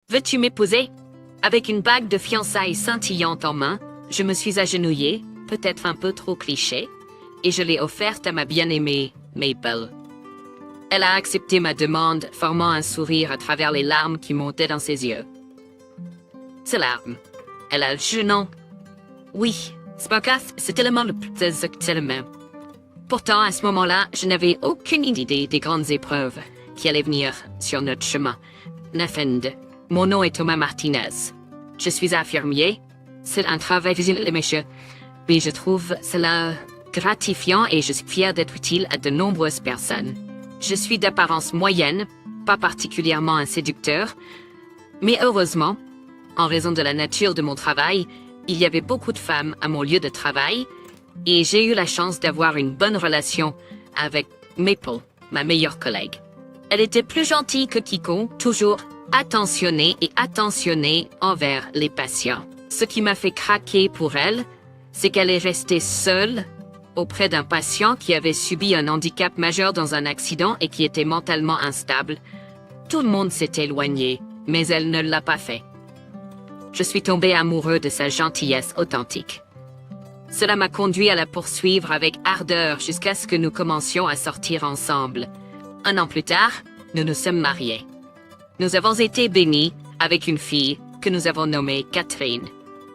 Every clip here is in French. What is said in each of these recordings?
Veux-tu m'épouser? Avec une bague de fiançailles scintillante en main, je me suis agenouillée, peut-être un peu trop cliché, et je l'ai offerte à ma bien-aimée, Maple. Elle a accepté ma demande, formant un sourire à travers les larmes qui montaient dans ses yeux. Ces larmes. Elle a le genou. Oui, Sparkath, c'est tellement le plus exactement. Pourtant, à ce moment-là, je n'avais aucune idée des grandes épreuves qui allaient venir sur notre chemin. Nafend, mon nom est Thomas Martinez. Je suis infirmier. C'est un travail difficile, monsieur, mais je trouve cela gratifiant et je suis fier d'être utile à de nombreuses personnes. Je suis d'apparence moyenne, pas particulièrement un séducteur, mais heureusement, en raison de la nature de mon travail, il y avait beaucoup de femmes à mon lieu de travail et j'ai eu la chance d'avoir une bonne relation avec Maple, ma meilleure collègue. Elle était plus gentille que quiconque, toujours attentionnée envers les patients. Ce qui m'a fait craquer pour elle, c'est qu'elle est restée seule auprès d'un patient qui avait subi un handicap majeur dans un accident et qui était mentalement instable. Tout le monde s'est éloigné, mais elle ne l'a pas fait. Je suis tombé amoureux de sa gentillesse authentique. Cela m'a conduit à la poursuivre avec ardeur jusqu'à ce que nous commencions à sortir ensemble. 1 an plus tard, nous nous sommes mariés. Nous avons été bénis avec une fille que nous avons nommée Catherine.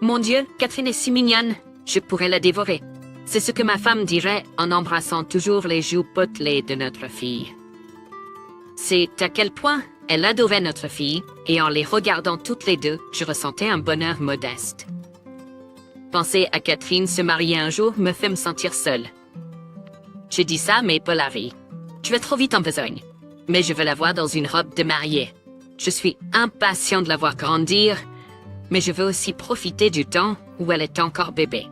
Mon Dieu, Catherine est si mignonne, je pourrais la dévorer. C'est ce que ma femme dirait en embrassant toujours les joues potelées de notre fille. C'est à quel point elle adorait notre fille, et en les regardant toutes les deux, je ressentais un bonheur modeste. Penser à Catherine se marier un jour me fait me sentir seule. Je dis ça, mais Paul a ri. Tu vas trop vite en besogne. Mais je veux la voir dans une robe de mariée. Je suis impatient de la voir grandir, mais je veux aussi profiter du temps où elle est encore bébé.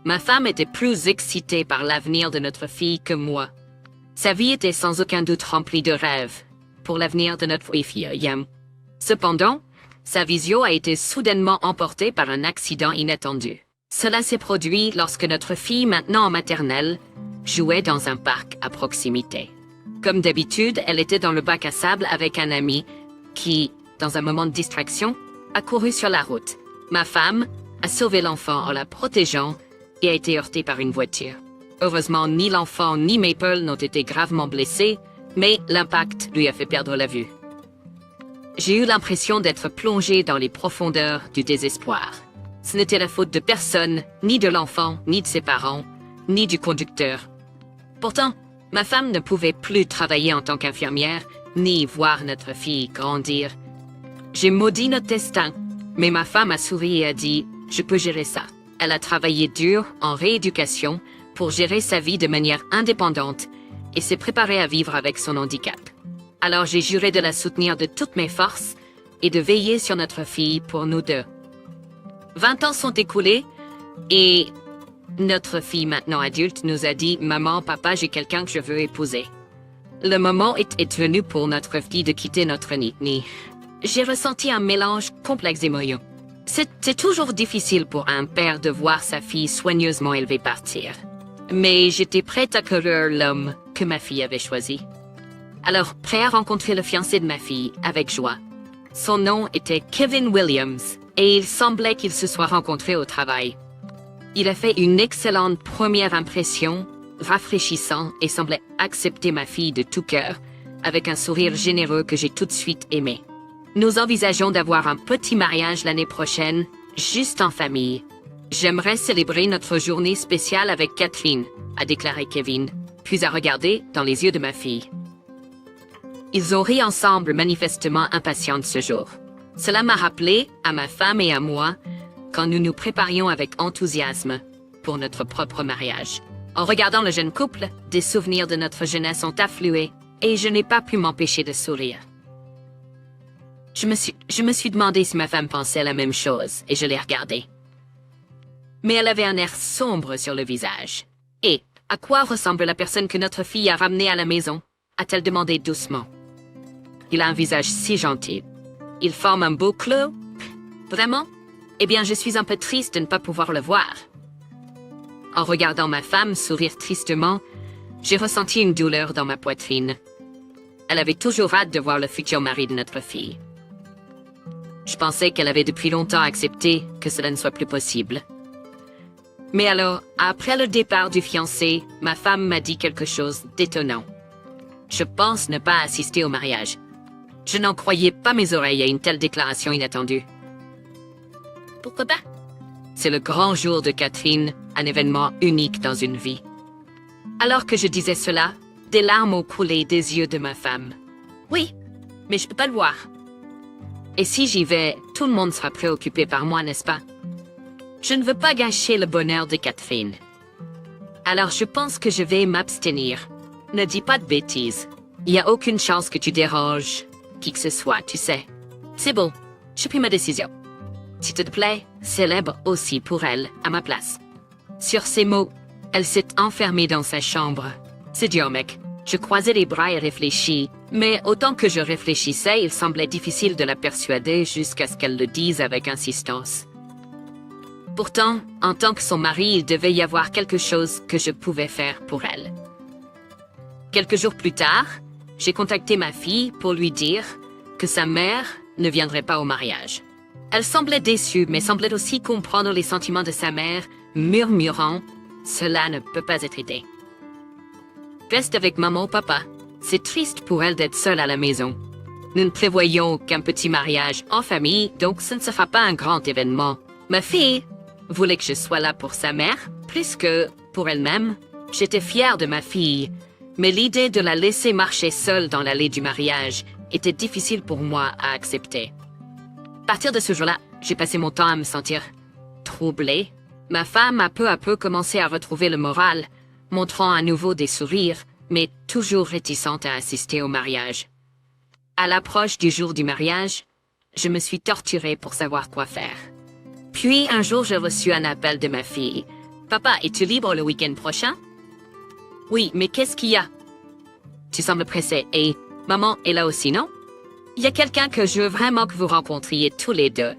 Ma femme était plus excitée par l'avenir de notre fille que moi. Sa vie était sans aucun doute remplie de rêves pour l'avenir de notre fille. Cependant, sa vision a été soudainement emportée par un accident inattendu. Cela s'est produit lorsque notre fille, maintenant en maternelle, jouait dans un parc à proximité. Comme d'habitude, elle était dans le bac à sable avec un ami qui, dans un moment de distraction, a couru sur la route. Ma femme a sauvé l'enfant en la protégeant et a été heurtée par une voiture. Heureusement, ni l'enfant ni Maple n'ont été gravement blessés, mais l'impact lui a fait perdre la vue. J'ai eu l'impression d'être plongé dans les profondeurs du désespoir. Ce n'était la faute de personne, ni de l'enfant, ni de ses parents, ni du conducteur. Pourtant, ma femme ne pouvait plus travailler en tant qu'infirmière, ni voir notre fille grandir. J'ai maudit notre destin, mais ma femme a souri et a dit « Je peux gérer ça ». Elle a travaillé dur en rééducation pour gérer sa vie de manière indépendante et s'est préparée à vivre avec son handicap. Alors j'ai juré de la soutenir de toutes mes forces et de veiller sur notre fille pour nous deux. 20 ans sont écoulés et notre fille maintenant adulte nous a dit « Maman, papa, j'ai quelqu'un que je veux épouser ». Le moment est venu pour notre fille de quitter notre nid. J'ai ressenti un mélange complexe d'émotions. C'est toujours difficile pour un père de voir sa fille soigneusement élevée partir. Mais j'étais prête à accueillir l'homme que ma fille avait choisi. Alors, prêt à rencontrer le fiancé de ma fille, avec joie. Son nom était Kevin Williams, et il semblait qu'ils se soient rencontrés au travail. Il a fait une excellente première impression, rafraîchissant, et semblait accepter ma fille de tout cœur, avec un sourire généreux que j'ai tout de suite aimé. Nous envisageons d'avoir un petit mariage l'année prochaine, juste en famille. J'aimerais célébrer notre journée spéciale avec Catherine, a déclaré Kevin, puis a regardé dans les yeux de ma fille. Ils ont ri ensemble, manifestement impatients de ce jour. Cela m'a rappelé, à ma femme et à moi, quand nous nous préparions avec enthousiasme pour notre propre mariage. En regardant le jeune couple, des souvenirs de notre jeunesse ont afflué, et je n'ai pas pu m'empêcher de sourire. Je me suis demandé si ma femme pensait la même chose, et je l'ai regardée. Mais elle avait un air sombre sur le visage. « Et à quoi ressemble la personne que notre fille a ramenée à la maison ?» a-t-elle demandé doucement. Il a un visage si gentil. Il forme un beau clos. Vraiment? Eh bien, je suis un peu triste de ne pas pouvoir le voir. En regardant ma femme sourire tristement, j'ai ressenti une douleur dans ma poitrine. Elle avait toujours hâte de voir le futur mari de notre fille. Je pensais qu'elle avait depuis longtemps accepté que cela ne soit plus possible. Mais alors, après le départ du fiancé, ma femme m'a dit quelque chose d'étonnant. Je pense ne pas assister au mariage. Je n'en croyais pas mes oreilles à une telle déclaration inattendue. Pourquoi pas? C'est le grand jour de Catherine, un événement unique dans une vie. Alors que je disais cela, des larmes ont coulé des yeux de ma femme. Oui, mais je peux pas le voir. Et si j'y vais, tout le monde sera préoccupé par moi, n'est-ce pas? Je ne veux pas gâcher le bonheur de Catherine. Alors je pense que je vais m'abstenir. Ne dis pas de bêtises. Il n'y a aucune chance que tu déranges qui que ce soit, tu sais. C'est bon, j'ai pris ma décision. S'il te plaît, célèbre aussi pour elle, à ma place. Sur ces mots, elle s'est enfermée dans sa chambre. C'est dur, mec. Je croisais les bras et réfléchis, mais autant que je réfléchissais, il semblait difficile de la persuader jusqu'à ce qu'elle le dise avec insistance. Pourtant, en tant que son mari, il devait y avoir quelque chose que je pouvais faire pour elle. Quelques jours plus tard, j'ai contacté ma fille pour lui dire que sa mère ne viendrait pas au mariage. Elle semblait déçue, mais semblait aussi comprendre les sentiments de sa mère, murmurant « Cela ne peut pas être aidé. » Reste avec maman ou papa. C'est triste pour elle d'être seule à la maison. Nous ne prévoyons qu'un petit mariage en famille, donc ce ne sera pas un grand événement. Ma fille voulait que je sois là pour sa mère, plus que pour elle-même. J'étais fière de ma fille, mais l'idée de la laisser marcher seule dans l'allée du mariage était difficile pour moi à accepter. À partir de ce jour-là, j'ai passé mon temps à me sentir troublée. Ma femme a peu à peu commencé à retrouver le moral, montrant à nouveau des sourires, mais toujours réticente à assister au mariage. À l'approche du jour du mariage, je me suis torturée pour savoir quoi faire. Puis un jour, j'ai reçu un appel de ma fille. « Papa, es-tu libre le week-end prochain? » « Oui, mais qu'est-ce qu'il y a? » « Tu sembles pressé et maman est là aussi, non? Il y a quelqu'un que je veux vraiment que vous rencontriez tous les deux.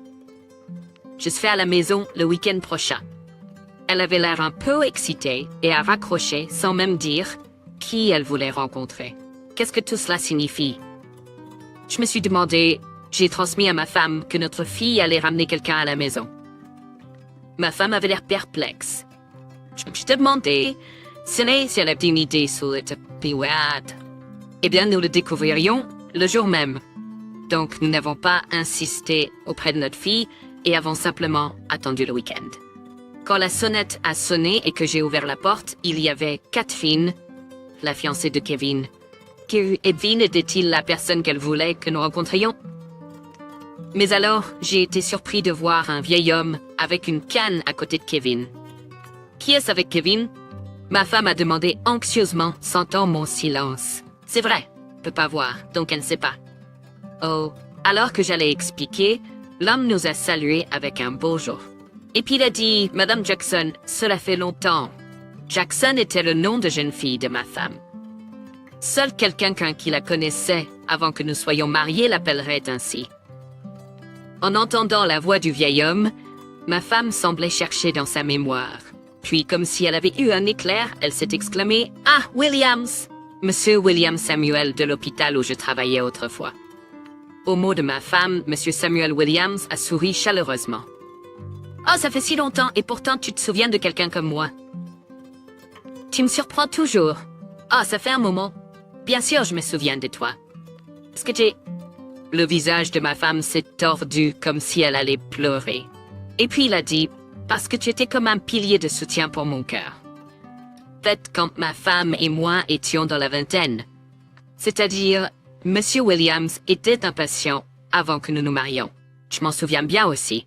Je serai à la maison le week-end prochain. » Elle avait l'air un peu excitée et a raccroché sans même dire qui elle voulait rencontrer. Qu'est-ce que tout cela signifie? Je me suis demandé, j'ai transmis à ma femme que notre fille allait ramener quelqu'un à la maison. Ma femme avait l'air perplexe. Je te demandais, si elle avait une idée sur le tapis. Eh bien, nous le découvririons le jour même. Donc, nous n'avons pas insisté auprès de notre fille et avons simplement attendu le week-end. Quand la sonnette a sonné et que j'ai ouvert la porte, il y avait Catherine, la fiancée de Kevin. Kevin était-il la personne qu'elle voulait que nous rencontrions? Mais alors, j'ai été surpris de voir un vieil homme avec une canne à côté de Kevin. Qui est-ce avec Kevin? Ma femme a demandé anxieusement, sentant mon silence. C'est vrai, ne peut pas voir, donc elle ne sait pas. Oh, alors que j'allais expliquer, l'homme nous a salués avec un bonjour. Et puis il a dit, « Madame Jackson, cela fait longtemps. » Jackson était le nom de jeune fille de ma femme. Seul quelqu'un qui la connaissait avant que nous soyons mariés l'appellerait ainsi. En entendant la voix du vieil homme, ma femme semblait chercher dans sa mémoire. Puis, comme si elle avait eu un éclair, elle s'est exclamée « Ah, Williams! Monsieur William Samuel de l'hôpital où je travaillais autrefois. » Au mot de ma femme, Monsieur Samuel Williams a souri chaleureusement. « Oh, ça fait si longtemps, et pourtant tu te souviens de quelqu'un comme moi. »« Tu me surprends toujours. Oh, ça fait un moment. Bien sûr, je me souviens de toi. Est-ce que j'ai... » Le visage de ma femme s'est tordu comme si elle allait pleurer. Et puis il a dit, « Parce que tu étais comme un pilier de soutien pour mon cœur. » Fait quand ma femme et moi étions dans la vingtaine. C'est-à-dire, Monsieur Williams était un patient avant que nous nous marions. Je m'en souviens bien aussi.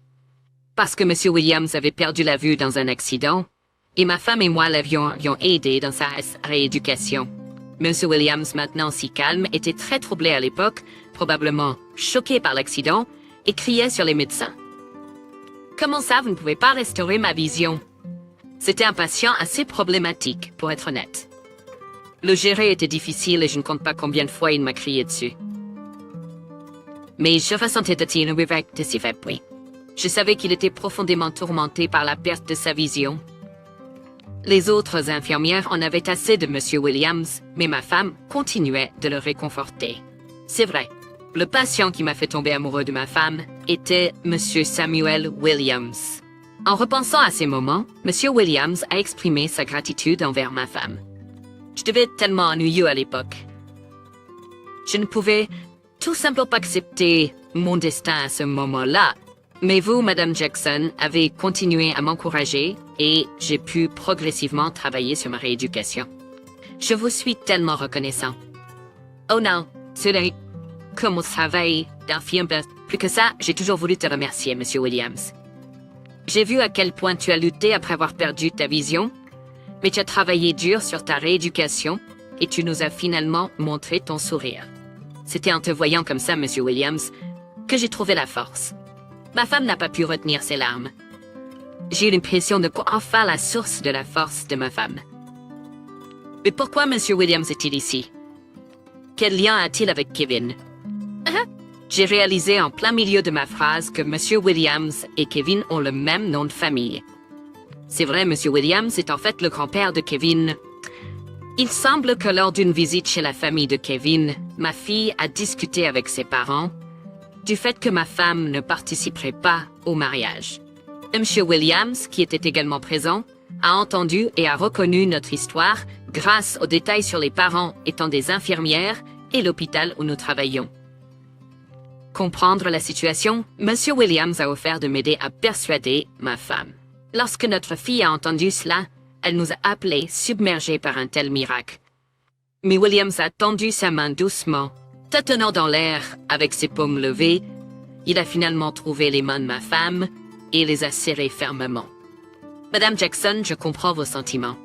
Parce que Monsieur Williams avait perdu la vue dans un accident, et ma femme et moi l'avions aidé dans sa rééducation. Monsieur Williams, maintenant si calme, était très troublé à l'époque, probablement choqué par l'accident, et criait sur les médecins. « Comment ça, vous ne pouvez pas restaurer ma vision? » C'était un patient assez problématique, pour être honnête. Le gérer était difficile et je ne compte pas combien de fois il m'a crié dessus. Mais je ressentais de ses faibles. Je savais qu'il était profondément tourmenté par la perte de sa vision. Les autres infirmières en avaient assez de Monsieur Williams, mais ma femme continuait de le réconforter. C'est vrai, Le patient qui m'a fait tomber amoureux de ma femme était Monsieur Samuel Williams. En repensant à ces moments, Monsieur Williams a exprimé sa gratitude envers ma femme. Je devais être tellement ennuyeux à l'époque. Je ne pouvais tout simplement pas accepter mon destin à ce moment-là. Mais vous, Madame Jackson, avez continué à m'encourager et j'ai pu progressivement travailler sur ma rééducation. Je vous suis tellement reconnaissant. Oh non, ce n'est que mon travail d'infirme. Plus que ça, j'ai toujours voulu te remercier, Monsieur Williams. J'ai vu à quel point tu as lutté après avoir perdu ta vision, mais tu as travaillé dur sur ta rééducation et tu nous as finalement montré ton sourire. C'était en te voyant comme ça, Monsieur Williams, que j'ai trouvé la force. Ma femme n'a pas pu retenir ses larmes. J'ai eu l'impression de enfin la source de la force de ma femme. Mais pourquoi Monsieur Williams est-il ici? Quel lien a-t-il avec Kevin? J'ai réalisé en plein milieu de ma phrase que Monsieur Williams et Kevin ont le même nom de famille. C'est vrai, Monsieur Williams est en fait le grand-père de Kevin. Il semble que lors d'une visite chez la famille de Kevin, ma fille a discuté avec ses parents du fait que ma femme ne participerait pas au mariage. Monsieur Williams, qui était également présent, a entendu et a reconnu notre histoire grâce aux détails sur les parents étant des infirmières et l'hôpital où nous travaillons. Comprendre la situation, Monsieur Williams a offert de m'aider à persuader ma femme. Lorsque notre fille a entendu cela, elle nous a appelés submergés par un tel miracle. Mais Williams a tendu sa main doucement, tâtonnant dans l'air avec ses paumes levées. Il a finalement trouvé les mains de ma femme et les a serrées fermement. Madame Jackson, je comprends vos sentiments.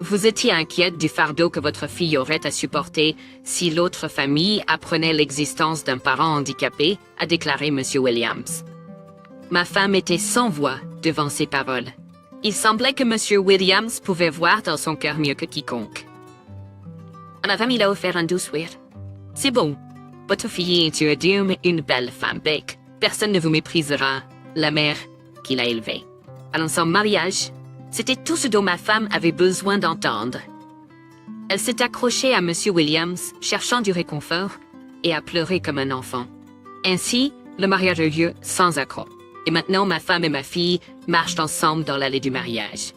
Vous étiez inquiète du fardeau que votre fille aurait à supporter si l'autre famille apprenait l'existence d'un parent handicapé, a déclaré Monsieur Williams. Ma femme était sans voix devant ces paroles. Il semblait que Monsieur Williams pouvait voir dans son cœur mieux que quiconque. Ma femme, il a offert un doux sourire. C'est bon. Votre fille est une belle femme bec. Personne ne vous méprisera, la mère qui l'a élevée. À son mariage, c'était tout ce dont ma femme avait besoin d'entendre. Elle s'est accrochée à Monsieur Williams, cherchant du réconfort, et a pleuré comme un enfant. Ainsi, le mariage a eu lieu sans accroc. Et maintenant, ma femme et ma fille marchent ensemble dans l'allée du mariage.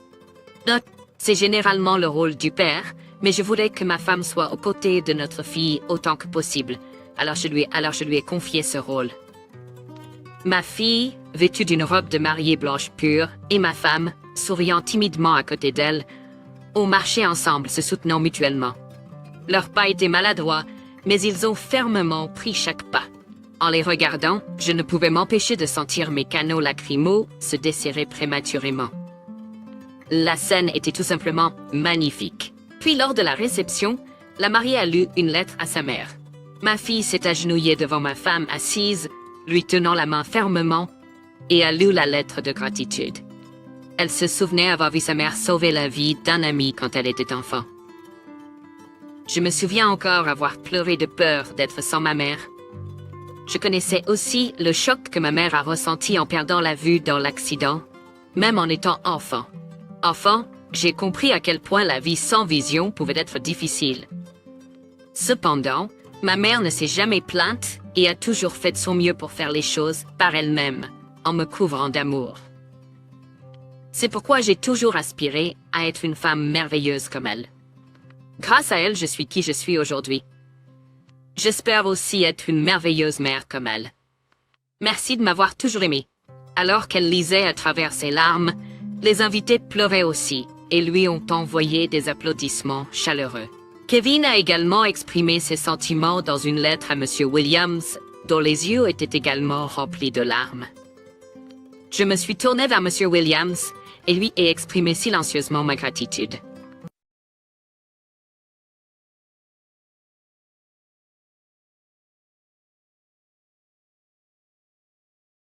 C'est généralement le rôle du père, mais je voulais que ma femme soit aux côtés de notre fille autant que possible. Alors je lui ai confié ce rôle. Ma fille, vêtue d'une robe de mariée blanche pure, et ma femme, souriant timidement à côté d'elle, ont marché ensemble, se soutenant mutuellement. Leurs pas étaient maladroits, mais ils ont fermement pris chaque pas. En les regardant, je ne pouvais m'empêcher de sentir mes canaux lacrymaux se desserrer prématurément. La scène était tout simplement magnifique. Puis lors de la réception, la mariée a lu une lettre à sa mère. Ma fille s'est agenouillée devant ma femme assise, lui tenant la main fermement, et a lu la lettre de gratitude. Elle se souvenait avoir vu sa mère sauver la vie d'un ami quand elle était enfant. Je me souviens encore avoir pleuré de peur d'être sans ma mère. Je connaissais aussi le choc que ma mère a ressenti en perdant la vue dans l'accident, même en étant enfant. Enfant, j'ai compris à quel point la vie sans vision pouvait être difficile. Cependant, ma mère ne s'est jamais plainte et a toujours fait de son mieux pour faire les choses par elle-même, en me couvrant d'amour. C'est pourquoi j'ai toujours aspiré à être une femme merveilleuse comme elle. Grâce à elle, je suis qui je suis aujourd'hui. J'espère aussi être une merveilleuse mère comme elle. Merci de m'avoir toujours aimé. Alors qu'elle lisait à travers ses larmes, les invités pleuraient aussi et lui ont envoyé des applaudissements chaleureux. Kevin a également exprimé ses sentiments dans une lettre à Monsieur Williams, dont les yeux étaient également remplis de larmes. Je me suis tournée vers Monsieur Williams et lui ai exprimé silencieusement ma gratitude.